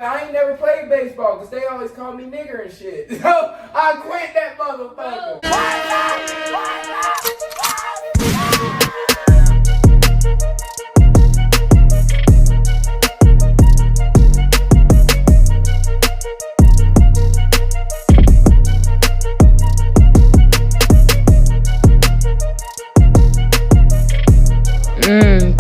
I ain't never played baseball because they always call me nigger and shit. So I quit that motherfucker.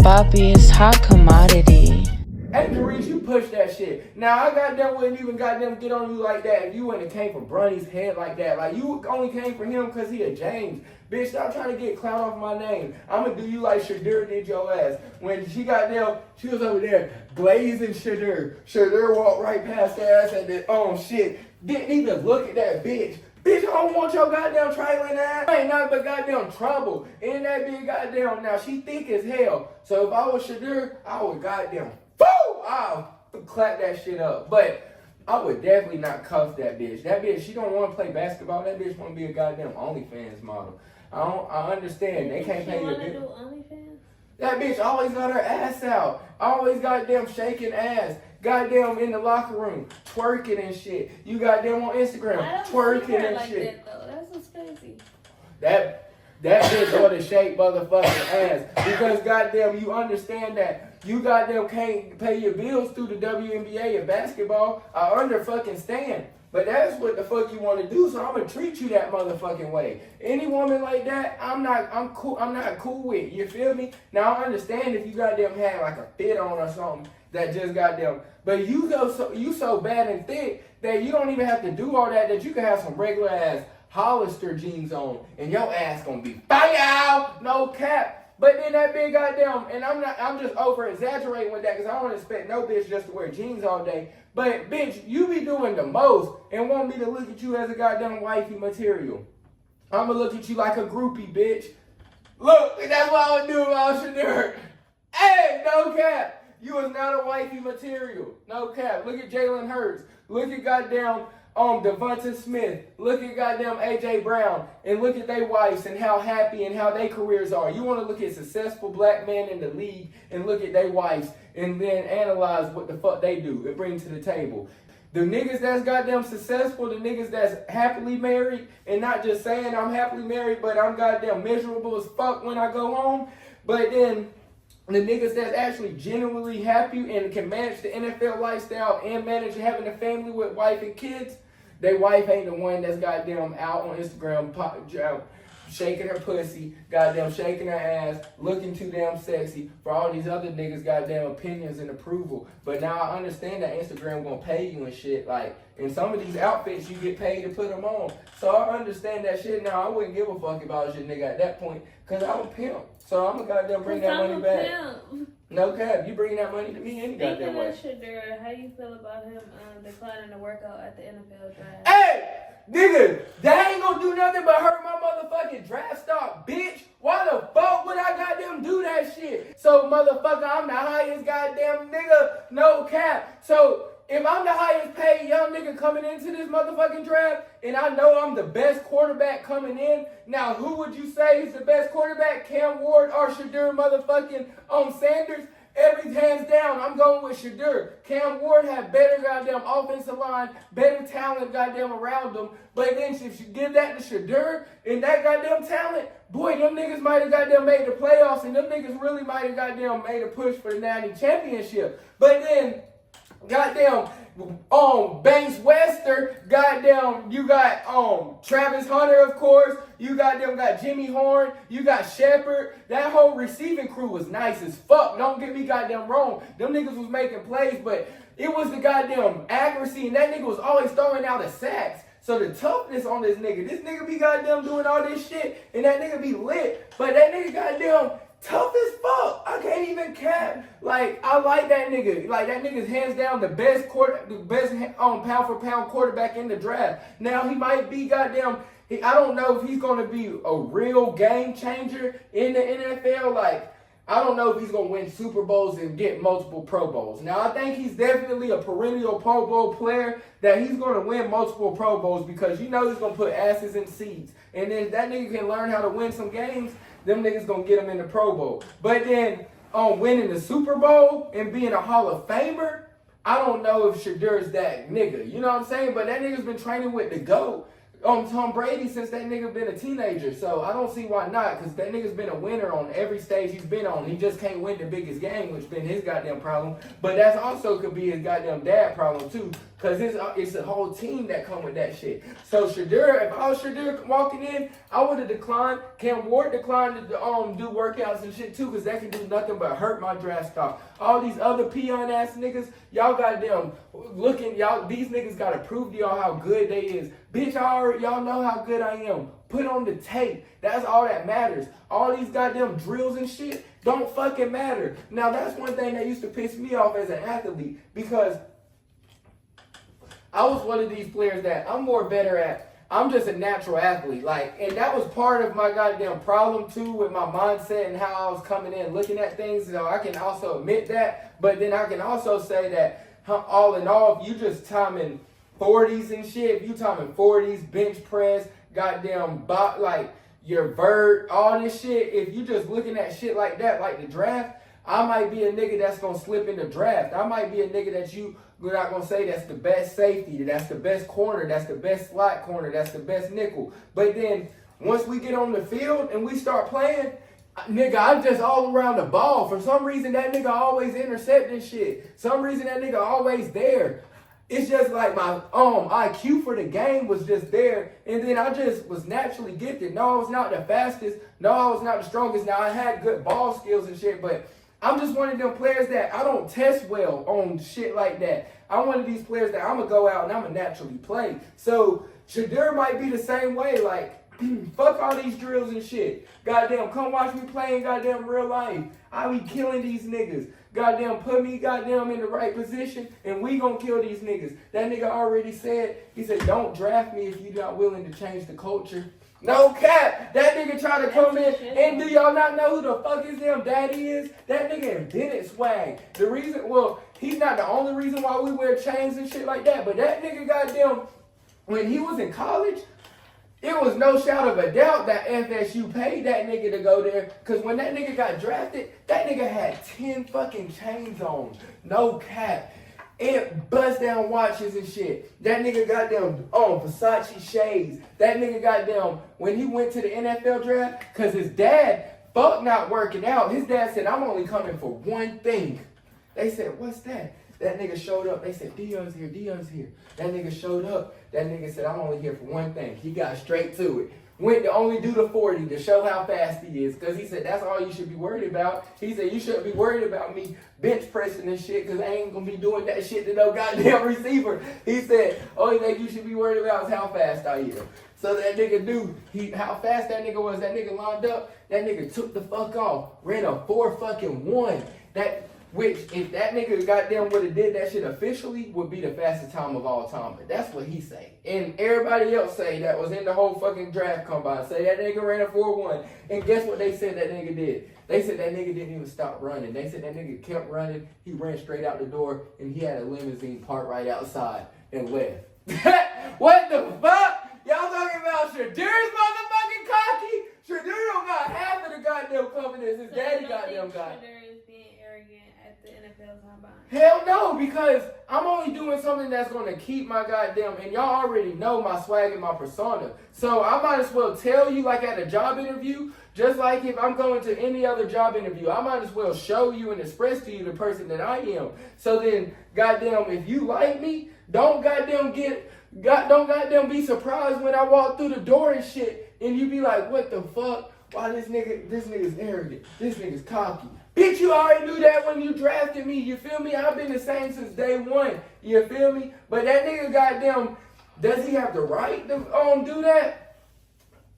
Papi, it's hot commodity. Hey, Maurice, you push that shit. Now, I goddamn wouldn't even goddamn get on you like that if you wouldn't have came for Bronny's head like that. Like, you only came for him because he a James. Bitch, stop trying to get clout off my name. I'm going to do you like Shedur did your ass. When she got down, she was over there glazing Shedur. Shedur walked right past her ass and then, oh, shit. Didn't even look at that bitch. Bitch, I don't want your goddamn trailing ass. I ain't nothing but goddamn trouble. In that big goddamn, now she thick as hell. So if I was Shedur, I would goddamn, I'll clap that shit up. But I would definitely not cuff that bitch. That bitch, she don't want to play basketball. That bitch want to be a goddamn OnlyFans model. I understand. They can't pay your bitch. Do OnlyFans? That bitch always got her ass out. Always goddamn shaking ass. Goddamn in the locker room, twerking and shit. You goddamn on Instagram, twerking and like shit. That, though. That's just crazy. That bitch ought to shake motherfucking ass. Because goddamn, you understand that you goddamn can't pay your bills through the WNBA and basketball. I fucking stand. But that's what the fuck you want to do, so I'm gonna treat you that motherfucking way. Any woman like that, I'm not cool with. You feel me? Now I understand if you goddamn had like a fit on or something that just goddamn, but you so bad and thick that you don't even have to do all that. That you can have some regular ass Hollister jeans on and your ass gonna be fire, no cap. But then that big goddamn, and I'm just over exaggerating with that because I don't expect no bitch just to wear jeans all day. But bitch, you be doing the most and want me to look at you as a goddamn wifey material. I'ma look at you like a groupie, bitch. Look, that's what I would do if I was Shedur. Hey, no cap. You is not a wifey material. No cap. Look at Jalen Hurts. Look at goddamn Devonta Smith. Look at goddamn AJ Brown. And look at their wives and how happy and how their careers are. You want to look at successful black men in the league and look at their wives and then analyze what the fuck they do and bring to the table. The niggas that's goddamn successful, the niggas that's happily married, and not just saying I'm happily married, but I'm goddamn miserable as fuck when I go home. But then the niggas that's actually genuinely happy and can manage the NFL lifestyle and manage having a family with wife and kids, their wife ain't the one that's goddamn out on Instagram shaking her pussy, goddamn shaking her ass, looking too damn sexy for all these other niggas goddamn opinions and approval. But now I understand that Instagram gonna pay you and shit. Like, in some of these outfits, you get paid to put them on. So I understand that shit. Now, I wouldn't give a fuck if I was your nigga at that point, because I'm a pimp. So I'm gonna goddamn bring that money back. Pimp. No cap, you bring that money to me any goddamn way. Shedur, how you feel about him declining the workout at the NFL draft? Hey! Nigga, that ain't gonna do nothing but hurt my motherfucking draft stock, bitch. Why the fuck would I goddamn do that shit? So, motherfucker, I'm the highest goddamn nigga, no cap. So, if I'm the highest paid young nigga coming into this motherfucking draft, and I know I'm the best quarterback coming in, now who would you say is the best quarterback? Cam Ward or Shedur motherfucking Sanders? Every hands down, I'm going with Shedur. Cam Ward had better goddamn offensive line, better talent goddamn around him. But then if you give that to Shedur and that goddamn talent, boy, them niggas might have goddamn made the playoffs and them niggas really might have goddamn made a push for the Natty Championship. But then, goddamn, Banks Wester, goddamn, you got Travis Hunter, of course. You got Jimmy Horn. You got Shepard. That whole receiving crew was nice as fuck. Don't get me goddamn wrong. Them niggas was making plays, but it was the goddamn accuracy, and that nigga was always throwing out the sacks. So the toughness on this nigga be goddamn doing all this shit, and that nigga be lit, but that nigga goddamn tough as fuck. I can't even cap. Like, I like that nigga. Like, that nigga's hands down the best pound for pound quarterback in the draft. Now he might be goddamn. I don't know if he's gonna be a real game changer in the NFL. Like, I don't know if he's gonna win Super Bowls and get multiple Pro Bowls. Now I think he's definitely a perennial Pro Bowl player. That he's gonna win multiple Pro Bowls because you know he's gonna put asses in seats. And then that nigga can learn how to win some games. Them niggas gonna get him in the Pro Bowl. But then winning the Super Bowl and being a Hall of Famer, I don't know if Shedur's that nigga. You know what I'm saying? But that nigga's been training with the GOAT. Tom Brady since that nigga been a teenager. So I don't see why not, because that nigga's been a winner on every stage he's been on. He just can't win the biggest game, which been his goddamn problem. But that's also could be his goddamn dad problem too, because it's a whole team that come with that shit. So Shedur, if I was Shedur walking in, I would have declined. Cam Ward declined to do workouts and shit too, because that can do nothing but hurt my draft stock. All these other peon ass niggas, y'all goddamn looking, y'all, these niggas gotta prove to y'all how good they is. Bitch, y'all know how good I am. Put on the tape. That's all that matters. All these goddamn drills and shit don't fucking matter. Now, that's one thing that used to piss me off as an athlete, because I was one of these players that I'm more better at. I'm just a natural athlete. Like, and that was part of my goddamn problem too, with my mindset and how I was coming in looking at things. So I can also admit that, but then I can also say that all in all, if you just timing 40s and shit, if you timing 40s, bench press, goddamn like your vert, all this shit, if you just looking at shit like that, like the draft, I might be a nigga that's gonna slip in the draft. I might be a nigga that we're not gonna say that's the best safety, that's the best corner, that's the best slot corner, that's the best nickel. But then once we get on the field and we start playing, nigga, I'm just all around the ball. For some reason, that nigga always intercepting shit. Some reason that nigga always there. It's just like my IQ for the game was just there, and then I just was naturally gifted. No, I was not the fastest. No, I was not the strongest. Now, I had good ball skills and shit, but I'm just one of them players that I don't test well on shit like that. I'm one of these players that I'm going to go out and I'm going to naturally play. So, Shedur might be the same way. Like, fuck all these drills and shit. Goddamn, come watch me play in goddamn real life. I be killing these niggas. Goddamn, put me goddamn in the right position and we gonna kill these niggas. That nigga already said, he said, don't draft me if you're not willing to change the culture. No cap. That nigga try to come in, and do y'all not know who the fuck his damn daddy is? That nigga invented swag. The reason, well, he's not the only reason why we wear chains and shit like that, but that nigga goddamn, when he was in college, it was no shadow of a doubt that FSU paid that nigga to go there, because when that nigga got drafted, that nigga had 10 fucking chains on. No cap. And bust down watches and shit. That nigga got them Versace shades. That nigga got them when he went to the NFL draft, because his dad, fuck not working out. His dad said, I'm only coming for one thing. They said, what's that? That nigga showed up. They said, Dion's here, Dion's here. That nigga showed up. That nigga said, I'm only here for one thing. He got straight to it. Went to only do the 40 to show how fast he is. Because he said, that's all you should be worried about. He said, you shouldn't be worried about me bench pressing this shit, because I ain't going to be doing that shit to no goddamn receiver. He said, only thing you should be worried about is how fast I am. So that nigga knew how fast that nigga was. That nigga lined up. That nigga took the fuck off. Ran a 4-1. Which, if that nigga goddamn would have did that shit officially, would be the fastest time of all time. But that's what he say. And everybody else say that was in the whole fucking draft combine. Say that nigga ran a 4-1. And guess what they said that nigga did? They said that nigga didn't even stop running. They said that nigga kept running. He ran straight out the door, and he had a limousine parked right outside and left. What the fuck? Y'all talking about Shedur's motherfucking cocky? Shedur don't got half of the goddamn confidence his daddy goddamn got. The NFL combine. Hell no, because I'm only doing something that's going to keep my goddamn, and y'all already know my swag and my persona. So I might as well tell you, like at a job interview, just like if I'm going to any other job interview, I might as well show you and express to you the person that I am. So then, goddamn, if you like me, don't goddamn be surprised when I walk through the door and shit, and you be like, what the fuck? Why this nigga's arrogant, this nigga's cocky. Bitch, you already knew that when you drafted me, you feel me? I've been the same since day one, you feel me? But that nigga goddamn, does he have the right to do that?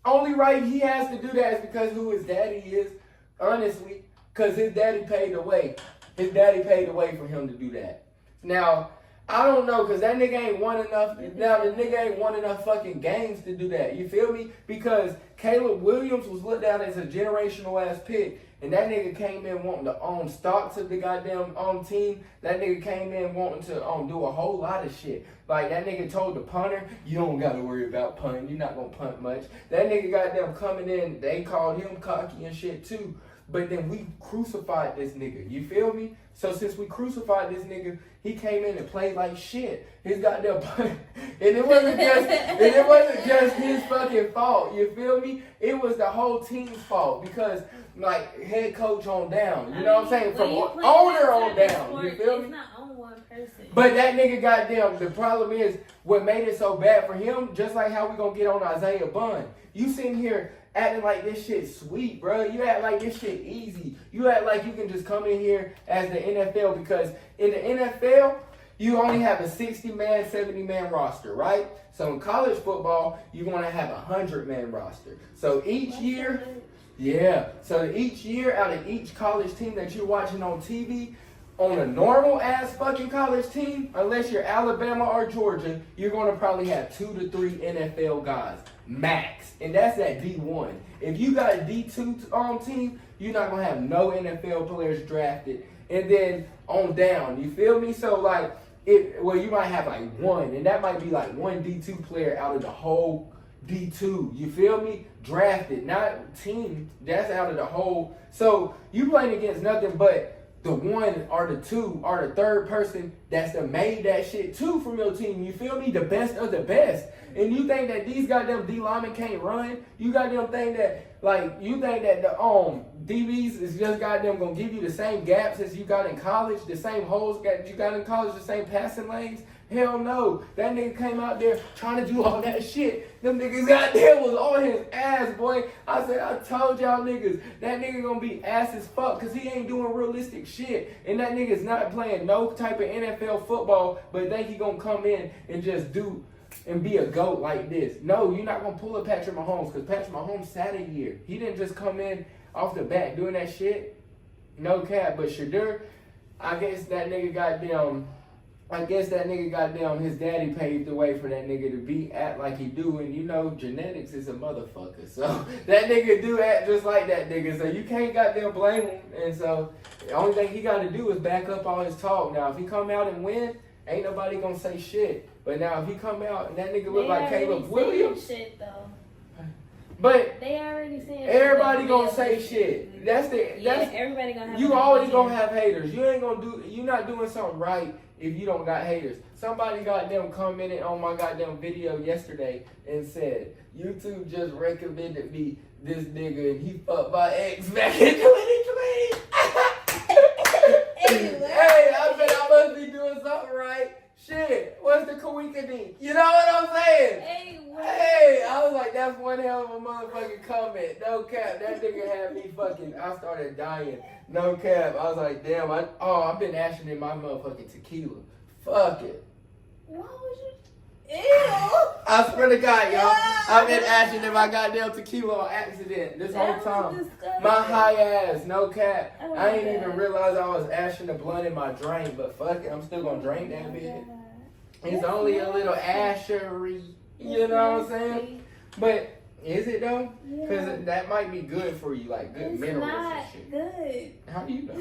Only right he has to do that is because who his daddy is, honestly, because his daddy paid the way. His daddy paid the way for him to do that. Now, I don't know, because that nigga ain't won enough. Now, the nigga ain't won enough fucking games to do that. You feel me? Because Caleb Williams was looked at as a generational ass pick. And that nigga came in wanting to own stocks of the goddamn team. That nigga came in wanting to do a whole lot of shit. Like, that nigga told the punter, you don't got to worry about punting. You're not going to punt much. That nigga goddamn coming in, they called him cocky and shit too. but then we crucified this nigga. You feel me? So since we crucified this nigga, he came in and played like shit. His goddamn and it wasn't just his fucking fault. You feel me? It was the whole team's fault because like head coach on down. You know what I'm saying? From owner on down. You feel me? It's not on one person. But that nigga goddamn, the problem is what made it so bad for him, just like how we gonna get on Isaiah Bun. You sitting here acting like this shit sweet, bro. You act like this shit easy. You act like you can just come in here as the NFL because in the NFL, you only have a 60-man, 70-man roster, right? So in college football, you're going to have a 100-man roster. So each year, out of each college team that you're watching on TV, on a normal ass fucking college team, unless you're Alabama or Georgia, you're going to probably have 2 to 3 NFL guys, max. And that's at D1. If you got a D2 team, you're not going to have no NFL players drafted. And then on down, you feel me? So like, you might have like one, and that might be like one D2 player out of the whole D2. You feel me? Drafted, not team. That's out of the whole. So you playing against nothing but the one or the two or the third person that's made that shit too from your team. You feel me? The best of the best. And you think that these goddamn D linemen can't run? You goddamn think that the DBs is just goddamn gonna give you the same gaps as you got in college, the same holes that you got in college, the same passing lanes? Hell no. That nigga came out there trying to do all that shit. Them niggas goddamn was on his ass, boy. I said, I told y'all niggas, that nigga gonna be ass as fuck because he ain't doing realistic shit. And that nigga's not playing no type of NFL football, but think he gonna come in and just do and be a GOAT like this. No, you're not gonna pull a Patrick Mahomes because Patrick Mahomes sat a year. He didn't just come in off the bat doing that shit. No cap. But Shedur, I guess that nigga goddamn his daddy paved the way for that nigga to be act like he do. And you know, genetics is a motherfucker. So that nigga do act just like that nigga. So you can't goddamn blame him. And so the only thing he gotta do is back up all his talk. Now if he come out and win, ain't nobody gonna say shit. But now if he come out and that nigga look like Caleb Williams. Shit, though. But they already saying everybody gonna say shit. That's everybody gonna have. You always gonna have haters. You're not doing something right if you don't got haters. Somebody goddamn commented on my goddamn video yesterday and said, YouTube just recommended me this nigga and he fucked my ex back in 2020. Hey, I bet I must be doing something right. Shit, what's the coincidence? You know what I'm saying? Hey, I was like, that's one hell of a motherfucking comment. No cap, that nigga had me fucking, I started dying. No cap, I was like, damn, I've been ashing in my motherfucking tequila. Fuck it. Why would you? Ew. I swear to God, y'all, I've been ashing in my goddamn tequila on accident this whole time. My high ass, no cap. I ain't even realize I was ashing the blunt in my drink, but fuck it, I'm still gonna drink that bitch. It's only a little ashery, you know what I'm saying? But is it though? Because that might be good for you, like good minerals and shit. Good. How do you know?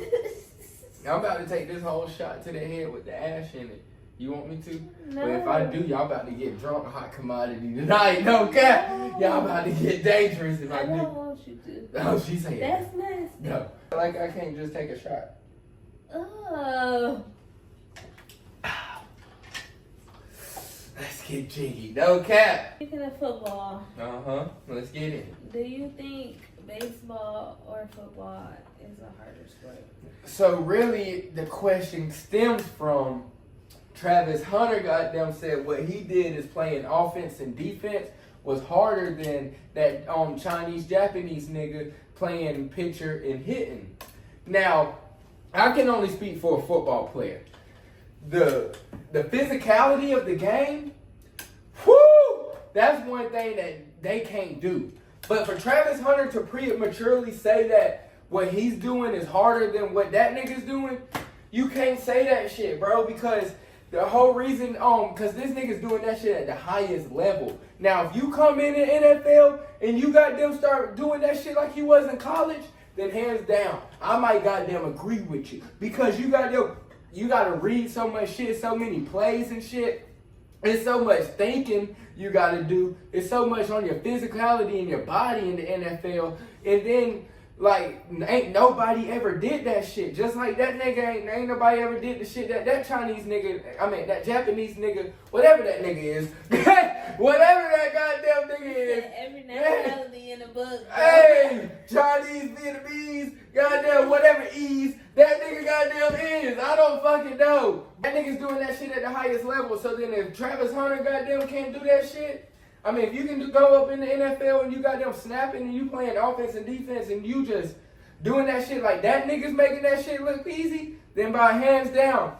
I'm about to take this whole shot to the head with the ash in it. You want me to? No. But if I do, y'all about to get drunk hot commodity tonight. No cap. Y'all about to get dangerous if I do. I don't want you to. Oh, she's saying that's nasty. no. Like I can't just take a shot. Oh. Let's get jiggy. No cap. Speaking of football. Let's get it. Do you think baseball or football is a harder sport? So really, the question stems from Travis Hunter goddamn said what he did is playing offense and defense was harder than that Chinese Japanese nigga playing pitcher and hitting. Now, I can only speak for a football player. The physicality of the game, whoo, that's one thing that they can't do. But for Travis Hunter to prematurely say that what he's doing is harder than what that nigga's doing, you can't say that shit, bro, because the whole reason, because this nigga's doing that shit at the highest level. Now, if you come in the NFL and you goddamn start doing that shit like you was in college, then hands down, I might goddamn agree with you. Because you gotta read so much shit, so many plays and shit. It's so much thinking you gotta do. It's so much on your physicality and your body in the NFL. And then, Like, ain't nobody ever did that shit. Just like that nigga ain't nobody ever did the shit that Chinese nigga, that Japanese nigga, whatever that nigga is. Whatever that goddamn nigga is. Every nationality in the book. Bro. Hey, Chinese, Vietnamese, goddamn whatever ease, that nigga goddamn is. I don't fucking know. That nigga's doing that shit at the highest level. So then if Travis Hunter goddamn can't do that shit, I mean, if you can go up in the NFL and you got them snapping and you playing offense and defense and you just doing that shit like that nigga's making that shit look easy, then by hands down,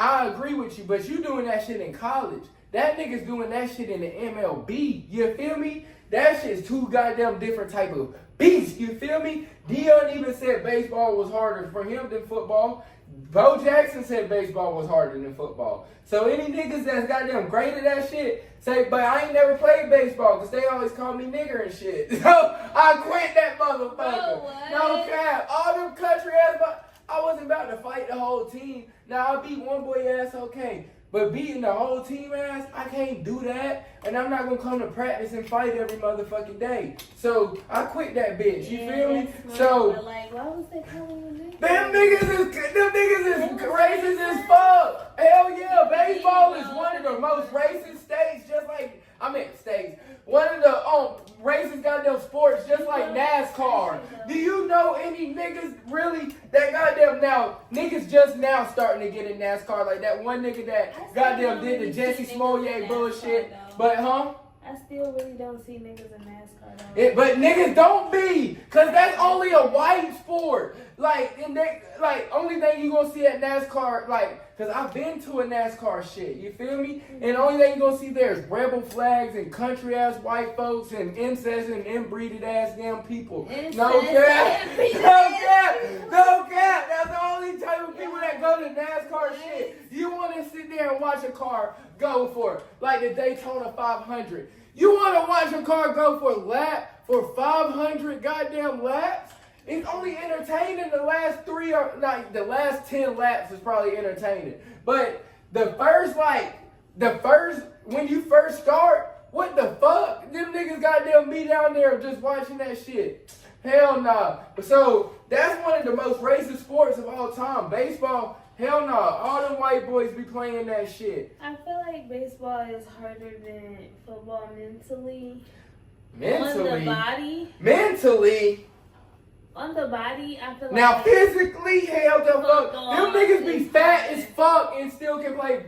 I agree with you. But you doing that shit in college. That nigga's doing that shit in the MLB. You feel me? That shit's two goddamn different type of beasts. You feel me? Dion even said baseball was harder for him than football. Bo Jackson said baseball was harder than football. So any niggas that's goddamn great at that shit say, but I ain't never played baseball because they always call me nigger and shit. So I quit that motherfucker. Bro, No cap. All them country ass, I wasn't about to fight the whole team. Now I beat one boy ass, okay. But beating the whole team ass, I can't do that. And I'm not gonna come to practice and fight every motherfucking day. So I quit that bitch. You feel me? So but like, why was they calling you nigga? them niggas is racist as fuck. Hell yeah, baseball is one of the most racist states, states. One of the racist goddamn sports, just like NASCAR. Do you know any niggas really that goddamn now? Niggas just now starting to get in NASCAR, like that one nigga that goddamn did the Jesse Smollett bullshit. But I still really don't see niggas in NASCAR though. But niggas don't be, cause that's only a white sport. Only thing you gonna see at NASCAR, cause I've been to a NASCAR shit. You feel me? And the only thing you gonna see there is rebel flags and country ass white folks and incest and inbreeded ass damn people. No cap. No cap. That's the only type of people that go to NASCAR shit. You wanna sit there and watch a car go for like the Daytona 500. You wanna watch a car go for 500 goddamn laps? It's only entertaining the last the last 10 laps is probably entertaining. But when you first start, what the fuck? Them niggas goddamn me down there just watching that shit. Hell nah. So that's one of the most racist sports of all time. Baseball, hell nah. All them white boys be playing that shit. I feel like baseball is harder than football mentally. Mentally? On the body? Mentally? On the body, I feel like... Now, physically, hell the fuck. Them niggas be fat as fuck and still can play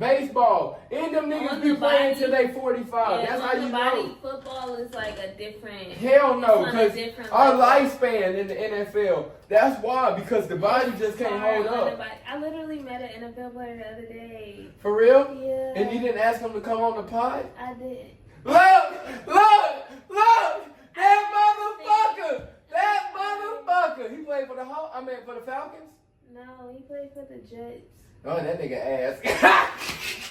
baseball. And them niggas be playing till they 45. Yeah, that's how you know. Football is like a different... Hell no, because our level. lifespan in the NFL, that's why, because the body just can't hold up. I literally met an NFL player the other day. For real? Yeah. And you didn't ask him to come on the pod? I did. Look! That motherfucker! He played for the Falcons? No, he played for the Jets. Oh, that nigga ass.